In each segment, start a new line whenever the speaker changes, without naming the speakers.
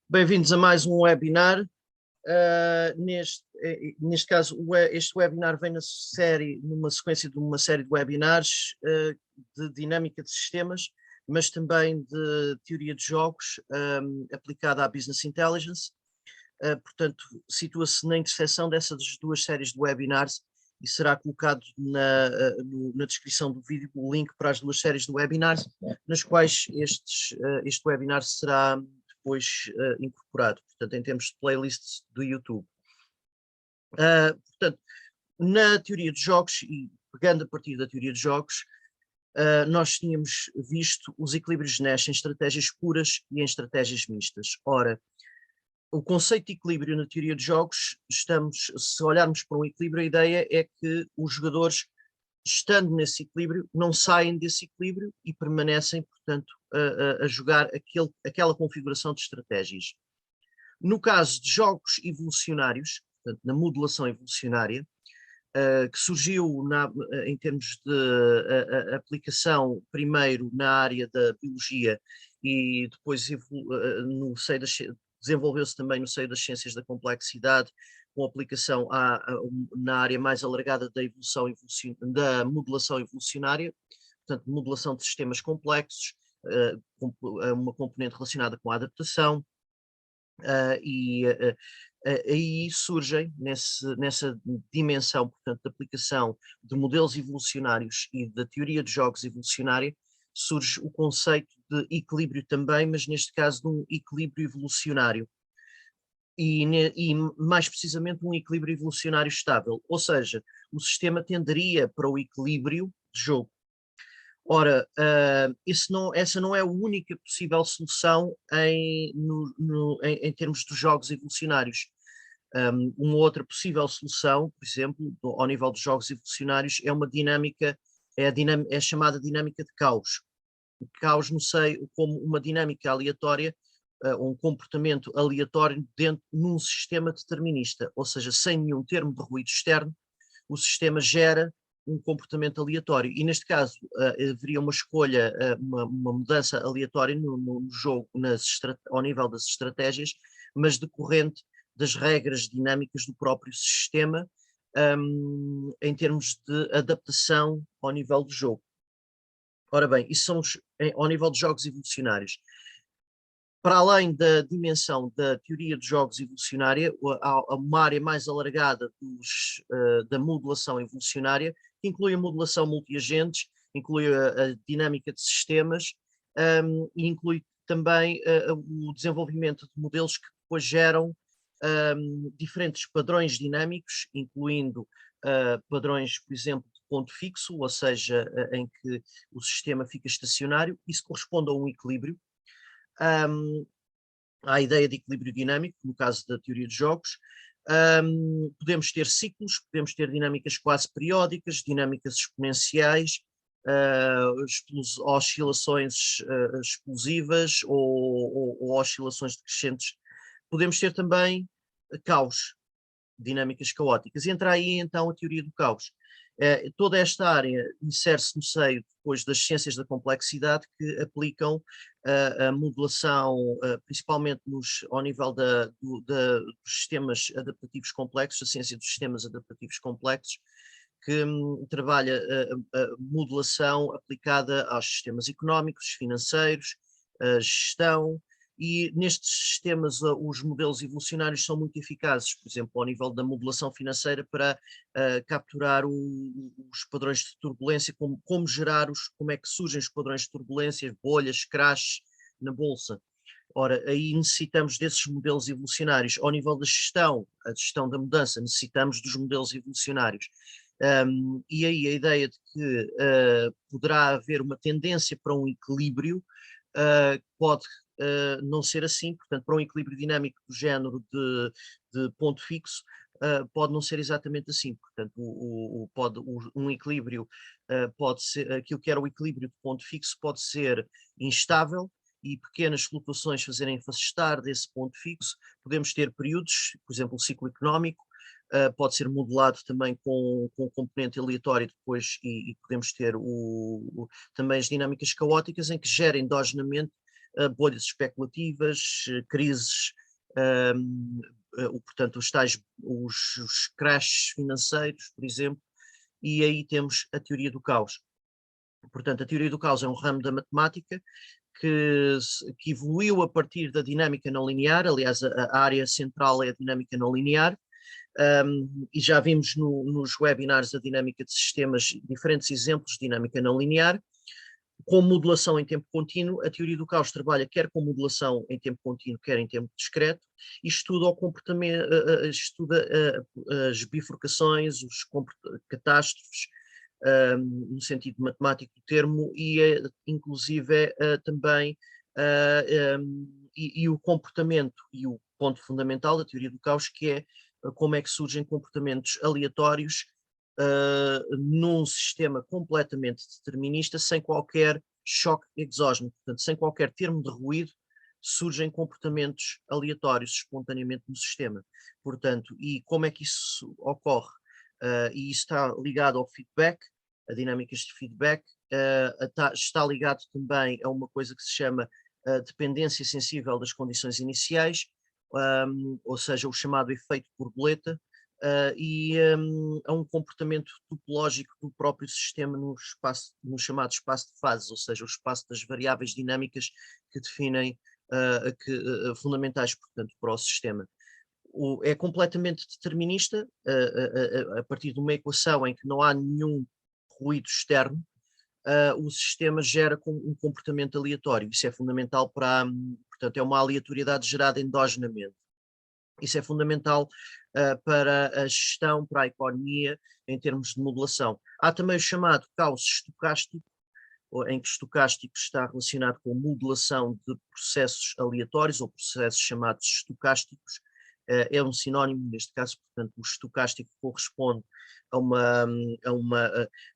Bem-vindos a mais um webinar. Neste caso, este webinar vem numa sequência de uma série de webinars de dinâmica de sistemas, mas também de teoria de jogos aplicada à Business Intelligence. Portanto, situa-se na interseção dessas duas séries de webinars e será colocado na descrição do vídeo o link para as duas séries de webinars, nas quais este webinar será depois incorporado, portanto, em termos de playlists do YouTube. Portanto, na teoria de jogos, e pegando a partir da teoria de jogos, nós tínhamos visto os equilíbrios de Nash em estratégias puras e em estratégias mistas. Ora, o conceito de equilíbrio na teoria de jogos, se olharmos para um equilíbrio, a ideia é que os jogadores, estando nesse equilíbrio, não saem desse equilíbrio e permanecem, portanto, a jogar aquela configuração de estratégias. No caso de jogos evolucionários, portanto, na modulação evolucionária, que surgiu em termos de aplicação primeiro na área da biologia e depois desenvolveu-se também no seio das ciências da complexidade, com aplicação na área mais alargada da modulação evolucionária, portanto, modulação de sistemas complexos, uma componente relacionada com a adaptação, e aí surgem, nessa dimensão, portanto, de aplicação de modelos evolucionários e da teoria de jogos evolucionária, surge o conceito de equilíbrio também, mas neste caso de um equilíbrio evolucionário. E mais precisamente um equilíbrio evolucionário estável, ou seja, o sistema tenderia para o equilíbrio de jogo. Ora, essa não é a única possível solução em termos dos jogos evolucionários. Uma outra possível solução, por exemplo, ao nível dos jogos evolucionários, é uma dinâmica, é a chamada dinâmica de caos. O caos como uma dinâmica aleatória, um comportamento aleatório num sistema determinista, ou seja, sem nenhum termo de ruído externo, o sistema gera um comportamento aleatório. E neste caso haveria uma escolha, uma mudança aleatória no jogo, ao nível das estratégias, mas decorrente das regras dinâmicas do próprio sistema, em termos de adaptação ao nível do jogo. Ora bem, isso são ao nível de jogos evolucionários. Para além da dimensão da teoria de jogos evolucionária, há uma área mais alargada da modulação evolucionária, que inclui a modulação multiagentes, inclui a dinâmica de sistemas, e inclui também o desenvolvimento de modelos que depois geram diferentes padrões dinâmicos, incluindo padrões, por exemplo, de ponto fixo, ou seja, em que o sistema fica estacionário. Isso corresponde a um equilíbrio. À ideia de equilíbrio dinâmico, no caso da teoria de jogos. Podemos ter ciclos, podemos ter dinâmicas quase periódicas, dinâmicas exponenciais, oscilações explosivas ou oscilações decrescentes. Podemos ter também caos, dinâmicas caóticas. Entra aí então a teoria do caos. Toda esta área insere-se no seio depois das ciências da complexidade, que aplicam a modulação, principalmente ao nível dos sistemas adaptativos complexos, a ciência dos sistemas adaptativos complexos, que trabalha a modulação aplicada aos sistemas económicos, financeiros, a gestão. E nestes sistemas os modelos evolucionários são muito eficazes, por exemplo, ao nível da modulação financeira, para capturar os padrões de turbulência, como é que surgem os padrões de turbulência, bolhas, crashes na bolsa. Ora, aí necessitamos desses modelos evolucionários. Ao nível da gestão, a gestão da mudança, necessitamos dos modelos evolucionários. E aí a ideia de que poderá haver uma tendência para um equilíbrio pode não ser assim, portanto, para um equilíbrio dinâmico do género de ponto fixo, pode não ser exatamente assim. Portanto, um equilíbrio pode ser, aquilo que era o equilíbrio de ponto fixo pode ser instável e pequenas flutuações fazerem-se afastar desse ponto fixo. Podemos ter períodos, por exemplo, o ciclo económico, pode ser modelado também com componente aleatório depois, e podemos ter também as dinâmicas caóticas, em que gera endogenamente bolhas especulativas, crises, portanto, os crashes financeiros, por exemplo, e aí temos a teoria do caos. Portanto, a teoria do caos é um ramo da matemática que evoluiu a partir da dinâmica não linear. Aliás, a área central é a dinâmica não linear, e já vimos nos webinars da dinâmica de sistemas diferentes exemplos de dinâmica não linear. Com modulação em tempo contínuo, a teoria do caos trabalha quer com modulação em tempo contínuo, quer em tempo discreto, e estuda o comportamento, estuda as bifurcações, catástrofes, no sentido matemático do termo, e inclusive também e o comportamento, e o ponto fundamental da teoria do caos, que é como é que surgem comportamentos aleatórios num sistema completamente determinista, sem qualquer choque exógeno, portanto, sem qualquer termo de ruído, surgem comportamentos aleatórios espontaneamente no sistema. Portanto, e como é que isso ocorre? E isso está ligado ao feedback, a dinâmicas de feedback, está ligado também a uma coisa que se chama dependência sensível das condições iniciais, ou seja, o chamado efeito borboleta, e a um comportamento topológico do próprio sistema no chamado espaço de fases, ou seja, o espaço das variáveis dinâmicas que definem, fundamentais, portanto, para o sistema. É completamente determinista, a partir de uma equação em que não há nenhum ruído externo, o sistema gera um comportamento aleatório. Isso é fundamental portanto, é uma aleatoriedade gerada endogenamente. Isso é fundamental para a gestão, para a economia, em termos de modulação. Há também o chamado caos estocástico, em que estocástico está relacionado com modulação de processos aleatórios ou processos chamados estocásticos. É um sinónimo neste caso, portanto, o estocástico corresponde a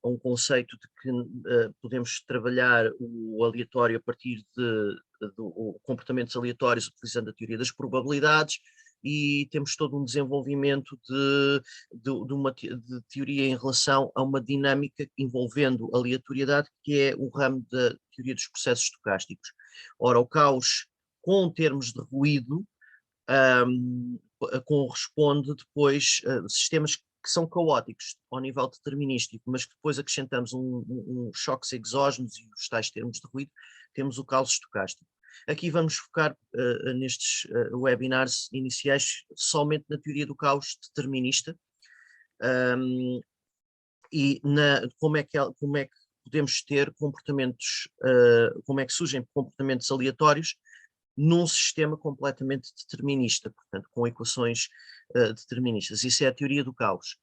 um conceito de que podemos trabalhar o aleatório a partir de comportamentos aleatórios utilizando a teoria das probabilidades, e temos todo um desenvolvimento de teoria em relação a uma dinâmica envolvendo aleatoriedade, que é o ramo da teoria dos processos estocásticos. Ora, o caos com termos de ruído corresponde depois a sistemas que são caóticos ao nível determinístico, mas que depois acrescentamos choques exógenos e os tais termos de ruído, temos o caos estocástico. Aqui vamos focar nestes webinars iniciais somente na teoria do caos determinista, e como é que podemos ter comportamentos, como é que surgem comportamentos aleatórios num sistema completamente determinista, portanto, com equações deterministas. Isso é a teoria do caos.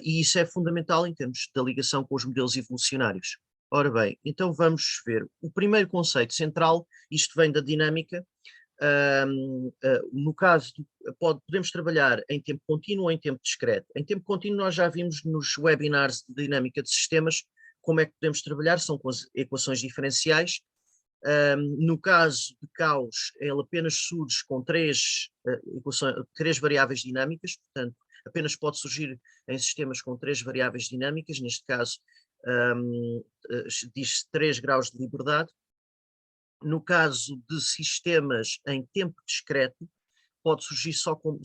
E isso é fundamental em termos da ligação com os modelos evolucionários. Ora bem, então vamos ver. O primeiro conceito central, isto vem da dinâmica. No caso, podemos trabalhar em tempo contínuo ou em tempo discreto. Em tempo contínuo nós já vimos nos webinars de dinâmica de sistemas como é que podemos trabalhar, são com as equações diferenciais. No caso de caos, ele apenas surge com três variáveis dinâmicas, portanto, apenas pode surgir em sistemas com três variáveis dinâmicas, neste caso diz-se 3 graus de liberdade. No caso de sistemas em tempo discreto, pode surgir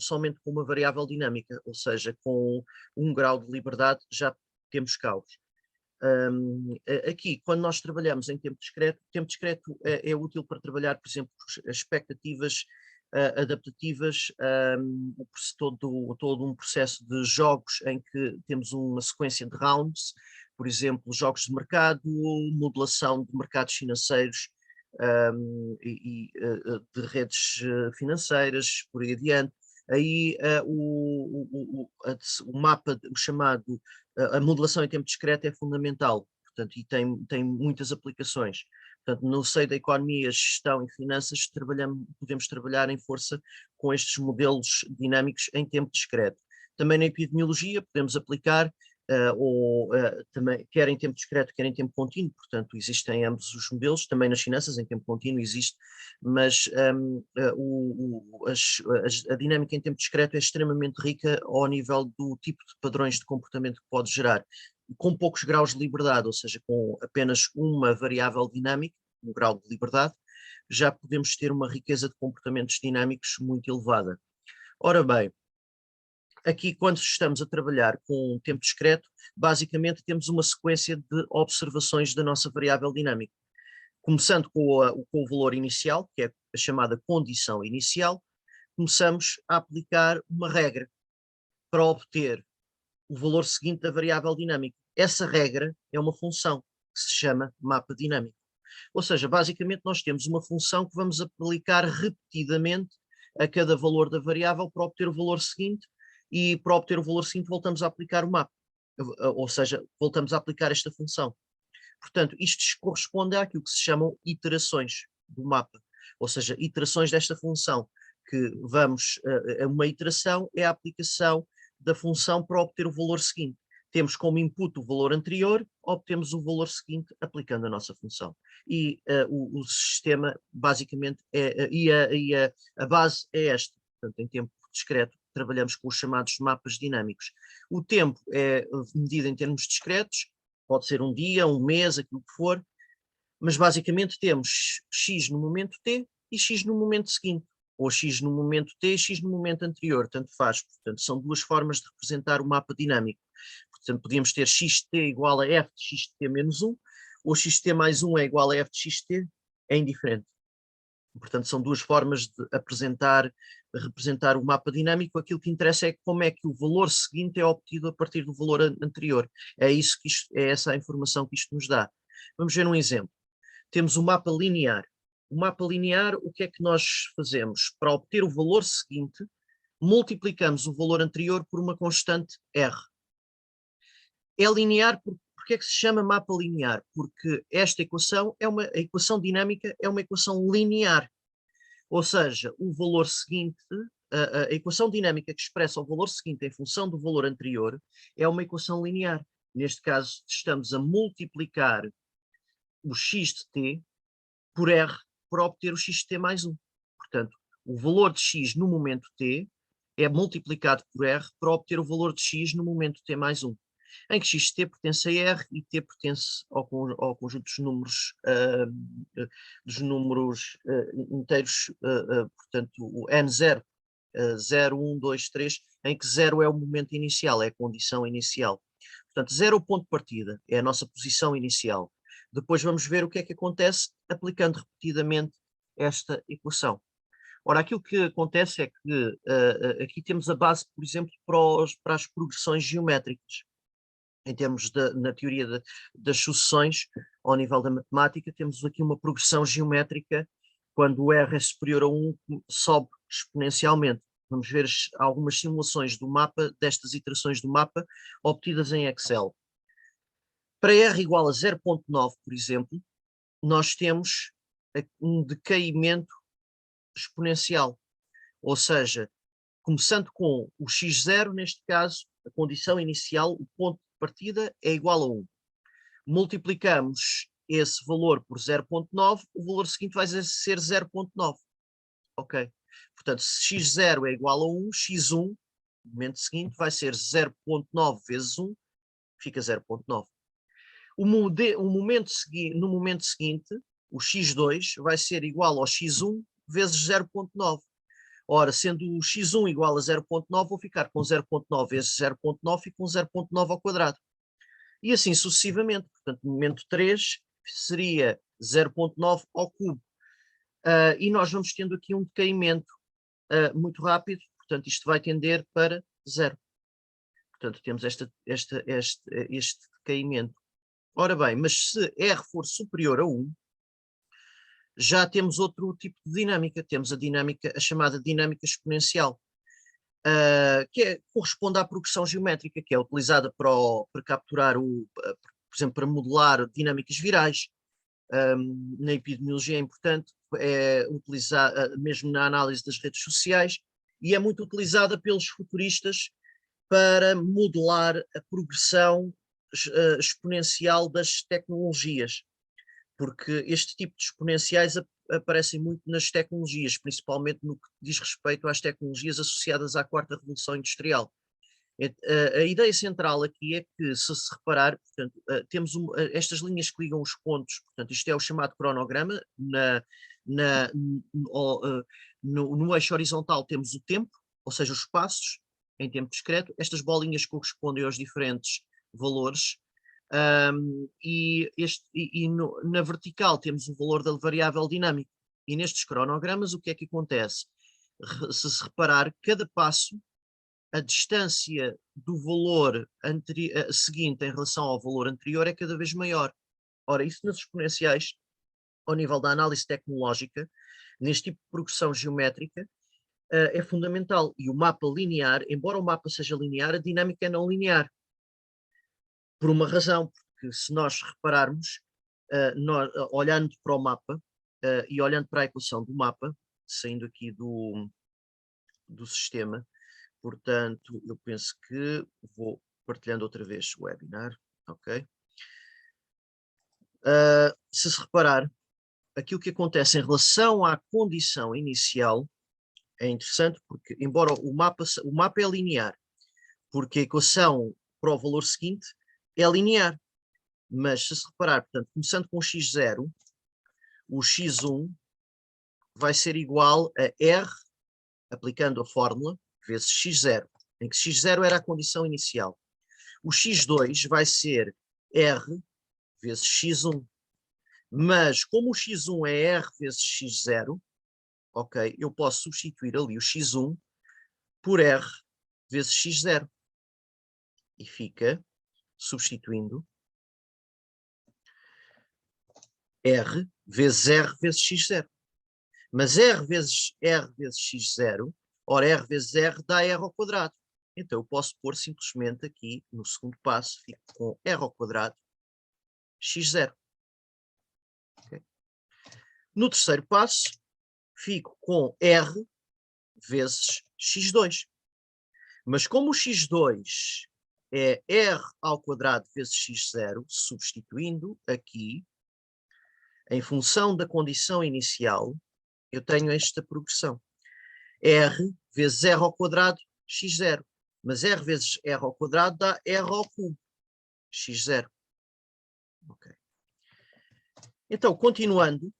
somente com uma variável dinâmica, ou seja, com 1 grau de liberdade já temos caos. Aqui, quando nós trabalhamos em tempo discreto é útil para trabalhar, por exemplo, as expectativas adaptativas, todo um processo de jogos em que temos uma sequência de rounds, por exemplo, jogos de mercado, modelação de mercados financeiros de redes financeiras, por aí adiante. Aí o mapa, o chamado, a modelação em tempo discreto é fundamental, portanto, e tem muitas aplicações. Portanto, no seio da economia, gestão e finanças, podemos trabalhar em força com estes modelos dinâmicos em tempo discreto. Também na epidemiologia podemos aplicar, também, quer em tempo discreto, quer em tempo contínuo, portanto existem ambos os modelos, também nas finanças em tempo contínuo existe, mas a dinâmica em tempo discreto é extremamente rica ao nível do tipo de padrões de comportamento que pode gerar, com poucos graus de liberdade, ou seja, com apenas uma variável dinâmica, um grau de liberdade, já podemos ter uma riqueza de comportamentos dinâmicos muito elevada. Ora bem, aqui quando estamos a trabalhar com um tempo discreto, basicamente temos uma sequência de observações da nossa variável dinâmica. Começando com o valor inicial, que é a chamada condição inicial, começamos a aplicar uma regra para obter o valor seguinte da variável dinâmica. Essa regra é uma função que se chama mapa dinâmico. Ou seja, basicamente nós temos uma função que vamos aplicar repetidamente a cada valor da variável para obter o valor seguinte, e para obter o valor seguinte voltamos a aplicar o mapa. Ou seja, voltamos a aplicar esta função. Portanto, isto corresponde àquilo que se chamam iterações do mapa. Ou seja, iterações desta função, que vamos, uma iteração é a aplicação da função para obter o valor seguinte. Temos como input o valor anterior, obtemos o valor seguinte aplicando a nossa função. E o sistema, basicamente, a base é esta. Portanto, em tempo discreto, trabalhamos com os chamados mapas dinâmicos. O tempo é medido em termos discretos, pode ser um dia, um mês, aquilo que for, mas basicamente temos x no momento t e x no momento seguinte, ou x no momento t e x no momento anterior, tanto faz. Portanto, são duas formas de representar o mapa dinâmico. Portanto, podíamos ter xt igual a f de xt menos 1, ou xt mais 1 é igual a f de xt, é indiferente. Portanto, são duas formas de representar o mapa dinâmico. Aquilo que interessa é como é que o valor seguinte é obtido a partir do valor anterior. É essa a informação que isto nos dá. Vamos ver um exemplo. Temos o mapa linear. O mapa linear, o que é que nós fazemos? Para obter o valor seguinte, multiplicamos o valor anterior por uma constante R. É linear porque é que se chama mapa linear? Porque esta equação a equação dinâmica é uma equação linear. Ou seja, o valor seguinte, a equação dinâmica que expressa o valor seguinte em função do valor anterior é uma equação linear. Neste caso, estamos a multiplicar o x de t por r para obter o x de t mais 1. Portanto, o valor de x no momento t é multiplicado por r para obter o valor de x no momento t mais 1, em que x de t pertence a r e t pertence ao conjunto dos números inteiros, portanto, o n0, 0, 1, 2, 3, em que 0 é o momento inicial, é a condição inicial. Portanto, 0 é o ponto de partida, é a nossa posição inicial. Depois vamos ver o que é que acontece aplicando repetidamente esta equação. Ora, aquilo que acontece é que aqui temos a base, por exemplo, para as progressões geométricas. Em termos na teoria das sucessões, ao nível da matemática, temos aqui uma progressão geométrica. Quando o R é superior a 1, sobe exponencialmente. Vamos ver algumas simulações do mapa, destas iterações do mapa, obtidas em Excel. Para R igual a 0.9, por exemplo, nós temos um decaimento exponencial. Ou seja, começando com o x0, neste caso, a condição inicial, o ponto de partida é igual a 1. Multiplicamos esse valor por 0.9, o valor seguinte vai ser 0.9. Ok? Portanto, se x0 é igual a 1, x1, no momento seguinte, vai ser 0.9 vezes 1, fica 0.9. No momento seguinte, o x2 vai ser igual ao x1 vezes 0.9. Ora, sendo o x1 igual a 0.9, vou ficar com 0.9 vezes 0.9 e com 0.9 ao quadrado. E assim sucessivamente. Portanto, no momento 3 seria 0.9 ao cubo. E nós vamos tendo aqui um decaimento muito rápido, portanto, isto vai tender para 0. Portanto, temos este decaimento. Ora bem, mas se R for superior a 1, já temos outro tipo de dinâmica. Temos a chamada dinâmica exponencial, que corresponde à progressão geométrica, que é utilizada para capturar, por exemplo, para modelar dinâmicas virais. Na epidemiologia é importante, é utilizada mesmo na análise das redes sociais, e é muito utilizada pelos futuristas para modelar a progressão exponencial das tecnologias, porque este tipo de exponenciais aparecem muito nas tecnologias, principalmente no que diz respeito às tecnologias associadas à quarta revolução industrial. A ideia central aqui é que, se reparar, portanto, temos estas linhas que ligam os pontos, portanto, isto é o chamado cronograma, na, no eixo horizontal temos o tempo, ou seja, os passos em tempo discreto, estas bolinhas correspondem aos diferentes valores, na vertical temos o valor da variável dinâmica, e nestes cronogramas o que é que acontece? Se reparar, cada passo, a distância do valor seguinte em relação ao valor anterior é cada vez maior. Ora, isso nas exponenciais, ao nível da análise tecnológica, neste tipo de progressão geométrica, é fundamental. E o mapa linear, embora o mapa seja linear, a dinâmica é não linear. Por uma razão, porque se nós repararmos, olhando para o mapa e olhando para a equação do mapa, saindo aqui do sistema, portanto, eu penso que vou partilhando outra vez o webinar, ok? Se reparar, aquilo que acontece em relação à condição inicial é interessante, porque embora o mapa é linear, porque a equação para o valor seguinte é linear, mas se reparar, portanto, começando com x0, o x1 vai ser igual a r, aplicando a fórmula, vezes x0, em que x0 era a condição inicial. O x2 vai ser r vezes x1, mas como o x1 é r vezes x0, ok, eu posso substituir ali o x1 por r vezes x0. E fica, substituindo, r vezes x0. Mas r vezes x0, ora r vezes r dá r ao quadrado. Então eu posso pôr simplesmente aqui, no segundo passo, fico com r ao quadrado x0. Okay. No terceiro passo, fico com r vezes x2. Mas como o x2 é r ao quadrado vezes x0, substituindo aqui, em função da condição inicial, eu tenho esta progressão. R vezes r ao quadrado x0. Mas r vezes r ao quadrado dá r ao cubo x0. Ok. Então, continuando,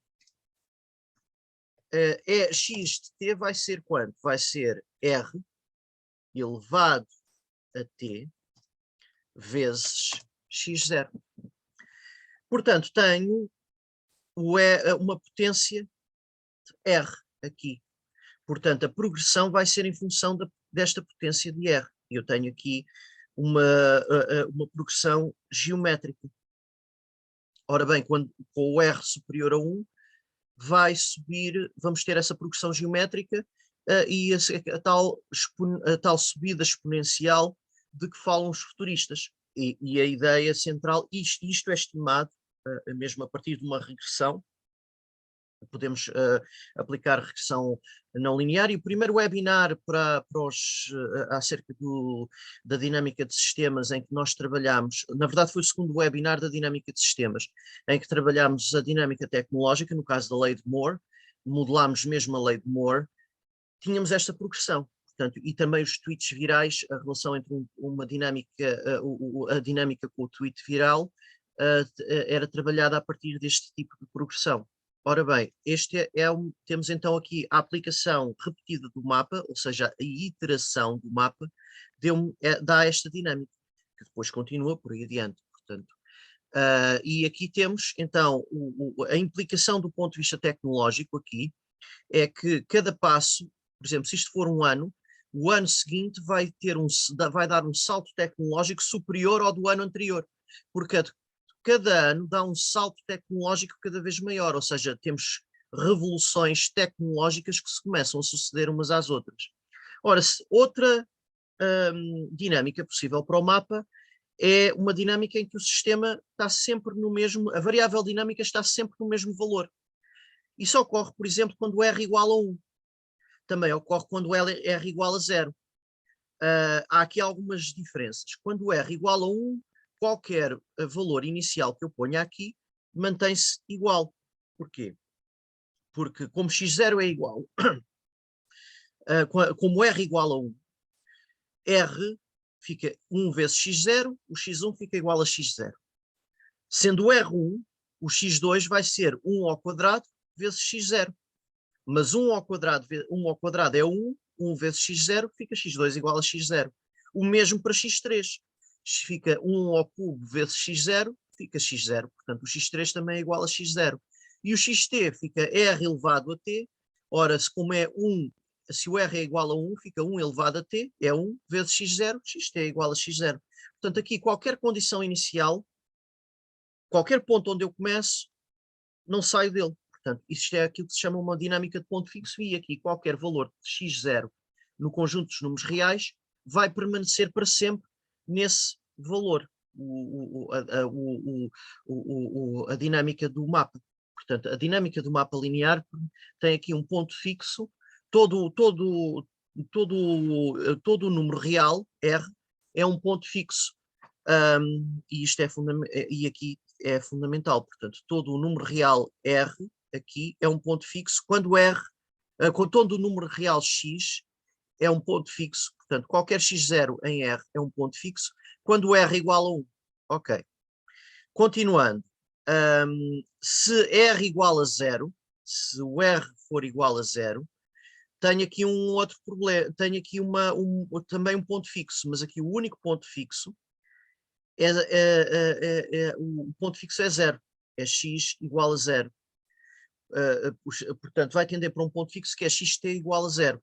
x de t vai ser quanto? Vai ser r elevado a t vezes x0. Portanto, tenho uma potência de r aqui. Portanto, a progressão vai ser em função desta potência de r. Eu tenho aqui uma progressão geométrica. Ora bem, com o r superior a 1, vai subir, vamos ter essa progressão geométrica e a tal subida exponencial de que falam os futuristas. E a ideia central, isto é estimado mesmo a partir de uma regressão. Podemos aplicar regressão não linear, e o primeiro webinar acerca da dinâmica de sistemas em que nós trabalhamos, na verdade foi o segundo webinar da dinâmica de sistemas, em que trabalhámos a dinâmica tecnológica, no caso da lei de Moore, modelámos mesmo a lei de Moore, tínhamos esta progressão. Portanto, e também os tweets virais, a relação entre uma dinâmica, a dinâmica com o tweet viral era trabalhada a partir deste tipo de progressão. Ora bem, temos então aqui a aplicação repetida do mapa, ou seja, a iteração do mapa, dá esta dinâmica, que depois continua por aí adiante. Portanto, e aqui temos então a implicação do ponto de vista tecnológico aqui, é que cada passo, por exemplo, se isto for um ano, o ano seguinte vai dar um salto tecnológico superior ao do ano anterior, porque cada ano dá um salto tecnológico cada vez maior, ou seja, temos revoluções tecnológicas que se começam a suceder umas às outras. Ora, outra dinâmica possível para o mapa é uma dinâmica em que o sistema está sempre no mesmo, a variável dinâmica está sempre no mesmo valor. Isso ocorre, por exemplo, quando R igual a 1. Também ocorre quando R igual a 0. Há aqui algumas diferenças. Quando R igual a 1, qualquer valor inicial que eu ponha aqui mantém-se igual. Porquê? Porque como x0 é igual, como R igual a 1, R fica 1 vezes x0, o x1 fica igual a x0. Sendo o R1, o x2 vai ser 1 ao quadrado vezes x0. Mas 1 ao quadrado é 1, 1 vezes x0 fica x2 igual a x0. O mesmo para x3. Fica 1 ao cubo vezes x0, fica x0. Portanto, o x3 também é igual a x0. E o xt fica r elevado a t. Ora, como é 1, se o r é igual a 1, fica 1 elevado a t, é 1 vezes x0, xt é igual a x0. Portanto, aqui qualquer condição inicial, qualquer ponto onde eu começo, não saio dele. Portanto, isto é aquilo que se chama uma dinâmica de ponto fixo, e aqui qualquer valor de x0 no conjunto dos números reais vai permanecer para sempre nesse valor, a dinâmica do mapa. Portanto, a dinâmica do mapa linear tem aqui um ponto fixo, todo o número real, R, é um ponto fixo. E isto e aqui é fundamental. Portanto, todo o número real R aqui é um ponto fixo, quando com todo o número real X é um ponto fixo. Portanto, qualquer x0 em R é um ponto fixo, quando R é igual a 1. Ok. Continuando. Se R igual a 0, se o R for igual a 0, tenho aqui um outro problema, tenho aqui também um ponto fixo, mas aqui o único ponto fixo o ponto fixo é 0, é x igual a 0. Portanto, vai tender para um ponto fixo que é xt igual a 0.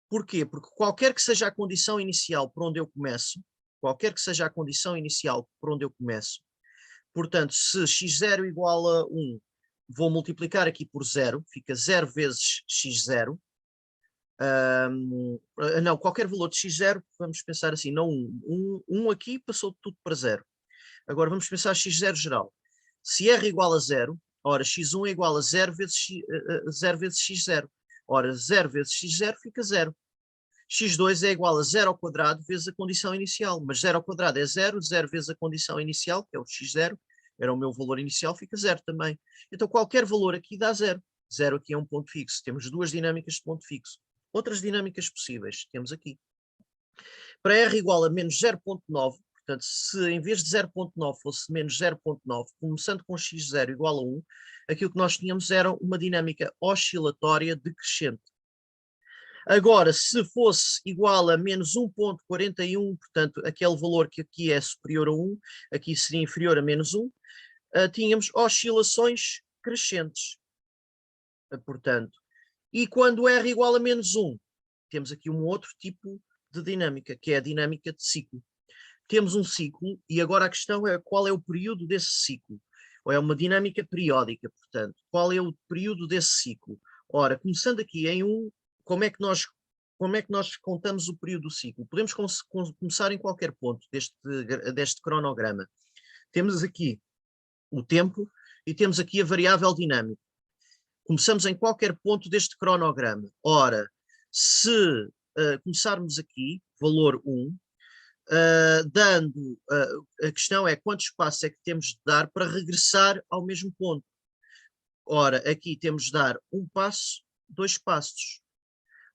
Porquê? Porque qualquer que seja a condição inicial por onde eu começo, portanto, se x0 igual a 1, vou multiplicar aqui por 0, fica 0 vezes x0. Não, qualquer valor de x0, vamos pensar assim, não 1. 1 aqui passou tudo para 0. Agora vamos pensar x0 geral. Se r igual a 0, ora, x1 é igual a 0 vezes x0. Ora, 0 vezes x0 fica 0. x2 é igual a 0 ao quadrado vezes a condição inicial. Mas 0 ao quadrado é 0, 0 vezes a condição inicial, que é o x0, era o meu valor inicial, fica 0 também. Então qualquer valor aqui dá 0. 0 aqui é um ponto fixo. Temos duas dinâmicas de ponto fixo. Outras dinâmicas possíveis temos aqui. Para r igual a menos 0,9, portanto, se em vez de 0,9 fosse menos 0,9, começando com x0 igual a 1, aquilo que nós tínhamos era uma dinâmica oscilatória decrescente. Agora, se fosse igual a menos 1,41, portanto, aquele valor que aqui é superior a 1, aqui seria inferior a menos 1, tínhamos oscilações crescentes. Portanto, e quando r igual a menos 1, temos aqui um outro tipo de dinâmica, que é a dinâmica de ciclo. Temos um ciclo e agora a questão é qual é o período desse ciclo. Ou é uma dinâmica periódica, portanto, qual é o período desse ciclo? Ora, começando aqui em 1, como é que nós contamos o período do ciclo? Podemos começar em qualquer ponto deste cronograma. Temos aqui o tempo e temos aqui a variável dinâmica. Começamos em qualquer ponto deste cronograma. Ora, se começarmos aqui, valor 1, a questão é quanto espaço é que temos de dar para regressar ao mesmo ponto. Ora, aqui temos de dar um passo, 2 passos.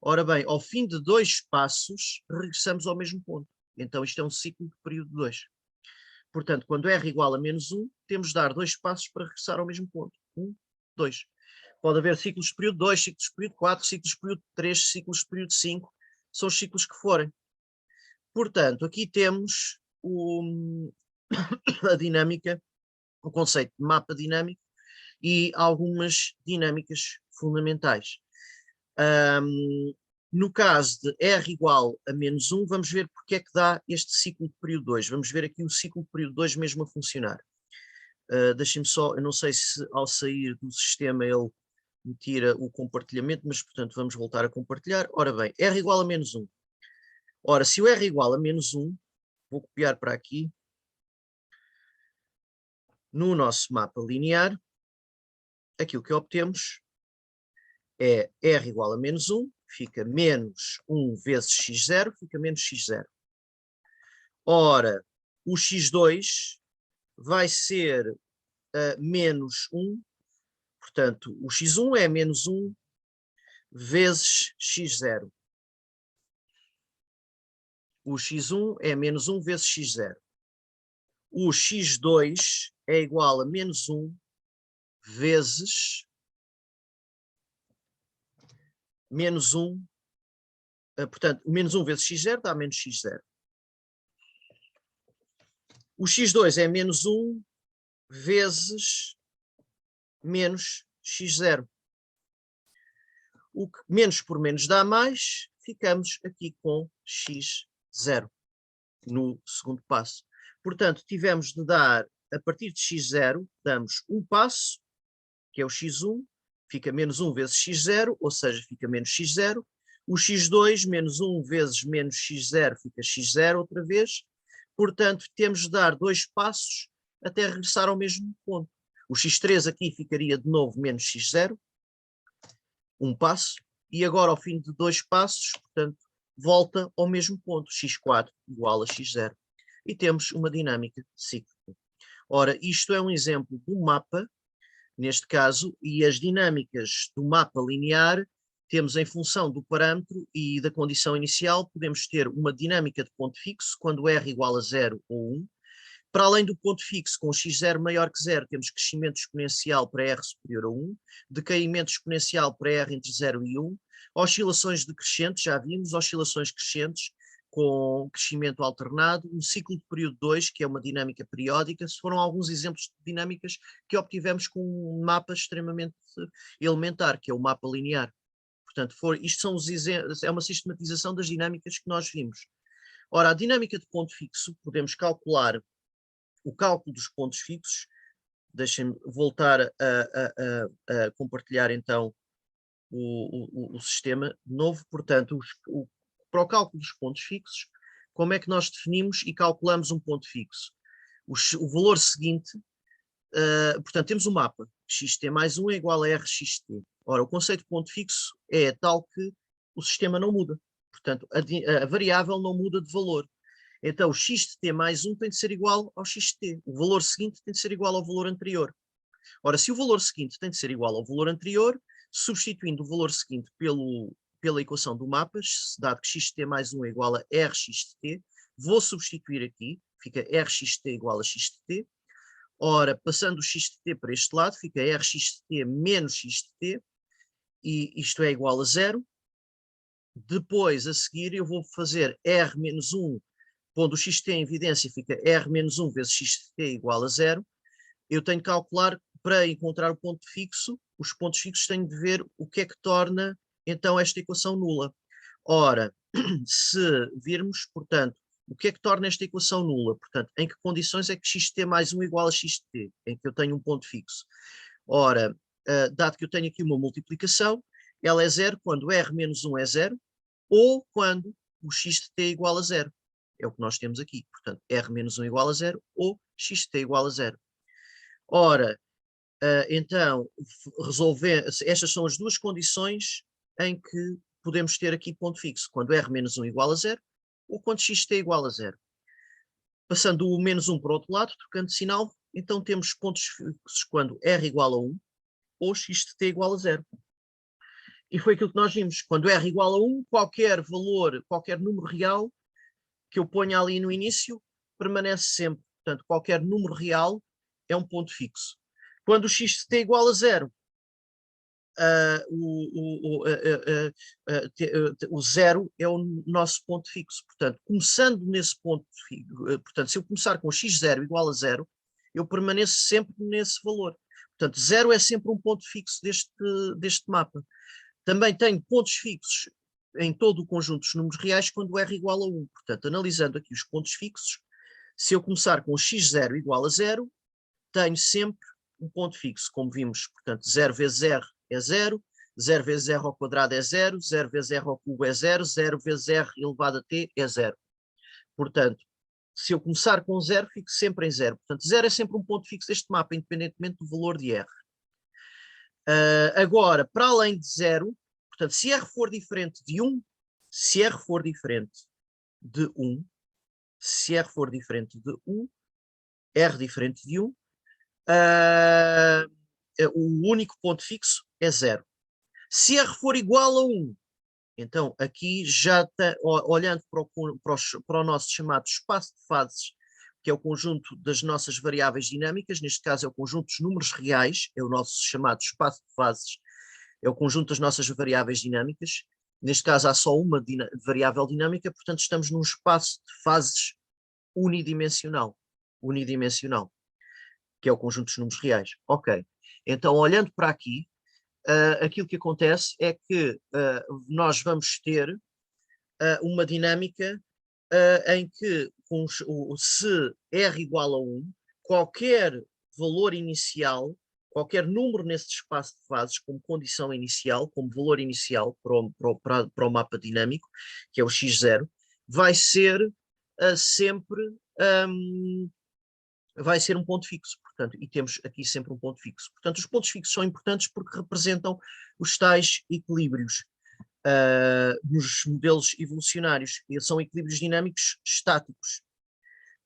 Ora bem, ao fim de 2 passos, regressamos ao mesmo ponto. Então isto é um ciclo de período 2. Portanto, quando r igual a menos 1, temos de dar 2 passos para regressar ao mesmo ponto. 1, 2. Pode haver ciclos de período 2, ciclos de período 4, ciclos de período 3, ciclos de período 5, são os ciclos que forem. Portanto, aqui temos a dinâmica, o conceito de mapa dinâmico e algumas dinâmicas fundamentais. No caso de R igual a menos 1, vamos ver porque é que dá este ciclo de período 2. Vamos ver aqui o ciclo de período 2 mesmo a funcionar. Deixem-me só, eu não sei se ao sair do sistema ele me tira o compartilhamento, mas portanto vamos voltar a compartilhar. Ora bem, R igual a menos 1. Ora, se o R igual a menos 1, vou copiar para aqui, no nosso mapa linear, aquilo que obtemos é R igual a menos 1, fica menos 1 vezes x0, fica menos x0. Ora, o x2 vai ser menos 1, portanto, o x1 é menos 1 vezes x0. O x1 é menos 1 vezes x0. O x2 é igual a menos 1 vezes menos 1, portanto, menos 1 vezes x0 dá menos x0. O x2 é menos 1 vezes menos x0. O que menos por menos dá mais, ficamos aqui com x0 no segundo passo. Portanto, tivemos de dar, a partir de x0, damos um passo, que é o x1, fica menos 1 vezes x0, ou seja, fica menos x0. O x2, menos 1 vezes menos x0, fica x0 outra vez. Portanto, temos de dar 2 passos até regressar ao mesmo ponto. O x3 aqui ficaria de novo menos x0, um passo, e agora ao fim de 2 passos, portanto, volta ao mesmo ponto, x4 igual a x0. E temos uma dinâmica cíclica. Ora, isto é um exemplo do mapa, neste caso, e as dinâmicas do mapa linear temos em função do parâmetro e da condição inicial, podemos ter uma dinâmica de ponto fixo, quando r igual a 0 ou 1. Para além do ponto fixo, com x0 maior que 0, temos crescimento exponencial para r superior a 1, decaimento exponencial para r entre 0 e 1, oscilações decrescentes, já vimos, oscilações crescentes com crescimento alternado, um ciclo de período 2, que é uma dinâmica periódica. Foram alguns exemplos de dinâmicas que obtivemos com um mapa extremamente elementar, que é o mapa linear. Portanto, isto são é uma sistematização das dinâmicas que nós vimos. Ora, a dinâmica de ponto fixo, podemos calcular o cálculo dos pontos fixos. Deixem-me voltar a compartilhar então o sistema de novo. Portanto, para o cálculo dos pontos fixos, como é que nós definimos e calculamos um ponto fixo? O valor seguinte, portanto, temos o mapa, xt mais 1 é igual a rxt. Ora, o conceito de ponto fixo é tal que o sistema não muda. Portanto, a variável não muda de valor. Então, o x de t mais 1 tem de ser igual ao x de t. O valor seguinte tem de ser igual ao valor anterior. Ora, se o valor seguinte tem de ser igual ao valor anterior, substituindo o valor seguinte pela equação do mapa, dado que x de t mais 1 é igual a rx de t, vou substituir aqui, fica rx de t igual a x de t. Ora, passando o x de t para este lado, fica rx de t menos x de t, e isto é igual a 0. Depois, a seguir, eu vou fazer r menos 1, pondo o xt em evidência, fica r menos 1 vezes x de t igual a 0. Eu tenho que calcular, para encontrar o ponto fixo, os pontos fixos tenho de ver o que é que torna, então, esta equação nula. Ora, se virmos, portanto, o que é que torna esta equação nula? Portanto, em que condições é que xt mais 1 igual a xt, em que eu tenho um ponto fixo? Ora, dado que eu tenho aqui uma multiplicação, ela é 0 quando r menos 1 é 0, ou quando o x de t é igual a 0. É o que nós temos aqui. Portanto, r menos 1 igual a 0 ou x de t igual a 0. Ora, então, estas são as duas condições em que podemos ter aqui ponto fixo. Quando r menos 1 igual a 0 ou quando x de t igual a 0. Passando o menos 1 para o outro lado, trocando de sinal, então temos pontos fixos quando r igual a 1 ou x de t igual a 0. E foi aquilo que nós vimos. Quando r igual a 1, qualquer valor, qualquer número real que eu ponha ali no início, permanece sempre. Portanto, qualquer número real é um ponto fixo. Quando o x de t é igual a 0, o 0 é o nosso ponto fixo. Portanto, começando nesse ponto fixo, portanto, se eu começar com x0 igual a 0, eu permaneço sempre nesse valor. Portanto, 0 é sempre um ponto fixo deste mapa. Também tenho pontos fixos em todo o conjunto dos números reais quando r igual a 1. Portanto, analisando aqui os pontos fixos, se eu começar com x0 igual a 0, tenho sempre um ponto fixo, como vimos. Portanto, 0 vezes r é 0, 0 vezes r ao quadrado é 0, 0 vezes r ao cubo é 0, 0 vezes r elevado a t é 0. Portanto, se eu começar com 0, fico sempre em 0. Portanto, 0 é sempre um ponto fixo deste mapa, independentemente do valor de r. Agora, para além de 0, portanto, se r for diferente de 1, se r for diferente de 1, se r for diferente de 1, r diferente de 1, o único ponto fixo é 0. Se r for igual a 1, Então, aqui já olhando para o nosso chamado espaço de fases, que é o conjunto das nossas variáveis dinâmicas, neste caso é o conjunto dos números reais, é o nosso chamado espaço de fases, é o conjunto das nossas variáveis dinâmicas. Neste caso há só uma variável dinâmica, portanto estamos num espaço de fases unidimensional, que é o conjunto dos números reais. Ok, então olhando para aqui, aquilo que acontece é que nós vamos ter uma dinâmica em que se R igual a 1, qualquer valor inicial, qualquer número nesse espaço de fases como condição inicial, como valor inicial para o mapa dinâmico, que é o x0, vai ser sempre vai ser um ponto fixo, portanto, e temos aqui sempre um ponto fixo. Portanto, os pontos fixos são importantes porque representam os tais equilíbrios nos modelos evolucionários, e são equilíbrios dinâmicos estáticos.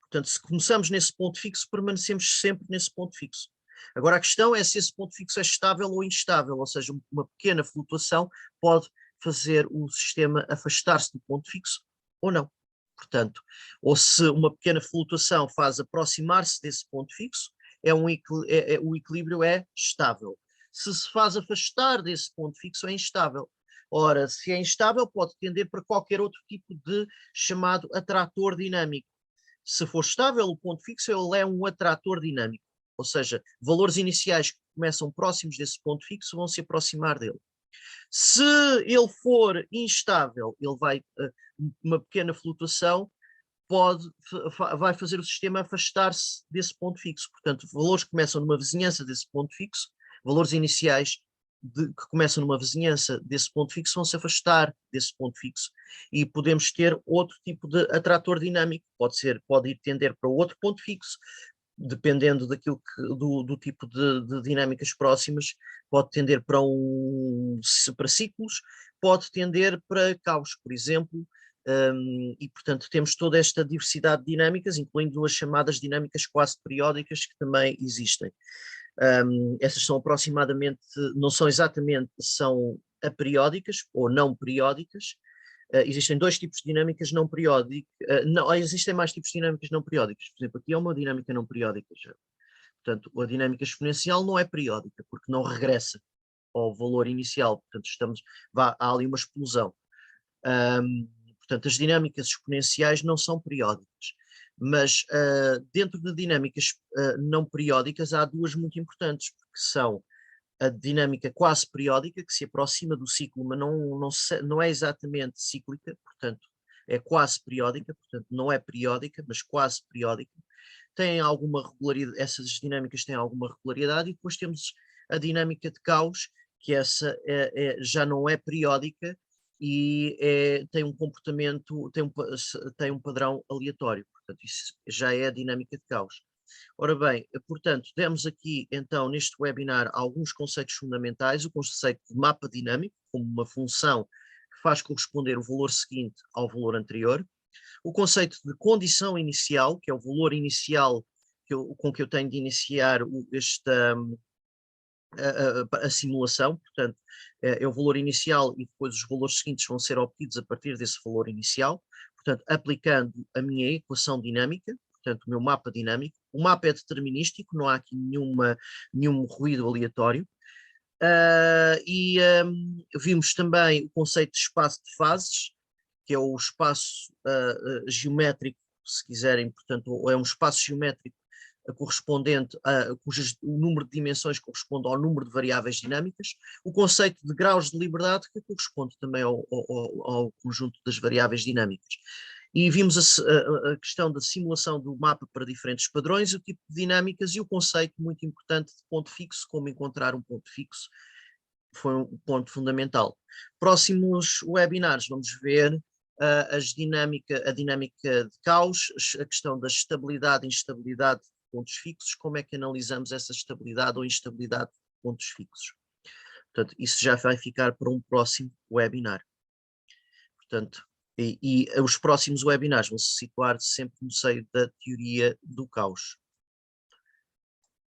Portanto, se começamos nesse ponto fixo, permanecemos sempre nesse ponto fixo. Agora, a questão é se esse ponto fixo é estável ou instável, ou seja, uma pequena flutuação pode fazer o sistema afastar-se do ponto fixo ou não. Portanto, ou se uma pequena flutuação faz aproximar-se desse ponto fixo, o equilíbrio é estável. Se faz afastar desse ponto fixo, é instável. Ora, se é instável, pode tender para qualquer outro tipo de chamado atrator dinâmico. Se for estável, o ponto fixo ele é um atrator dinâmico, ou seja, valores iniciais que começam próximos desse ponto fixo vão se aproximar dele. Se ele for instável, ele vai, uma pequena flutuação vai fazer o sistema afastar-se desse ponto fixo. Portanto, valores que começam numa vizinhança desse ponto fixo, valores iniciais que começam numa vizinhança desse ponto fixo vão se afastar desse ponto fixo e podemos ter outro tipo de atrator dinâmico, pode ir tender para outro ponto fixo, dependendo do tipo de dinâmicas próximas, pode tender para ciclos, pode tender para caos, por exemplo, e portanto temos toda esta diversidade de dinâmicas, incluindo as chamadas dinâmicas quase periódicas que também existem. Essas são aproximadamente, não são exatamente, são aperiódicas ou não periódicas. Existem dois tipos de dinâmicas não periódicas, não, existem mais tipos de dinâmicas não periódicas. Por exemplo, aqui é uma dinâmica não periódica. Portanto, a dinâmica exponencial não é periódica, porque não regressa ao valor inicial, portanto há ali uma explosão. Portanto, as dinâmicas exponenciais não são periódicas, mas dentro de dinâmicas não periódicas há duas muito importantes, porque são a dinâmica quase periódica, que se aproxima do ciclo, mas não é exatamente cíclica, portanto, é quase periódica, portanto, não é periódica, mas quase periódica. Tem alguma regularidade, essas dinâmicas têm alguma regularidade, e depois temos a dinâmica de caos, que essa já não é periódica e tem um comportamento, tem um padrão aleatório, portanto, isso já é a dinâmica de caos. Ora bem, portanto, demos aqui então neste webinar alguns conceitos fundamentais, o conceito de mapa dinâmico, como uma função que faz corresponder o valor seguinte ao valor anterior, o conceito de condição inicial, que é o valor inicial com que eu tenho de iniciar a simulação, portanto, é o valor inicial e depois os valores seguintes vão ser obtidos a partir desse valor inicial, portanto, aplicando a minha equação dinâmica, portanto, o meu mapa dinâmico. O mapa é determinístico, não há aqui nenhum ruído aleatório. Vimos também o conceito de espaço de fases, que é o espaço geométrico, se quiserem, portanto, é um espaço geométrico correspondente o número de dimensões corresponde ao número de variáveis dinâmicas, o conceito de graus de liberdade, que corresponde também ao conjunto das variáveis dinâmicas. E vimos a questão da simulação do mapa para diferentes padrões, o tipo de dinâmicas e o conceito muito importante de ponto fixo, como encontrar um ponto fixo, foi um ponto fundamental. Próximos webinars vamos ver a dinâmica de caos, a questão da estabilidade e instabilidade de pontos fixos, como é que analisamos essa estabilidade ou instabilidade de pontos fixos. Portanto, isso já vai ficar para um próximo webinar. Portanto, e os próximos webinars vão se situar sempre no seio da teoria do caos.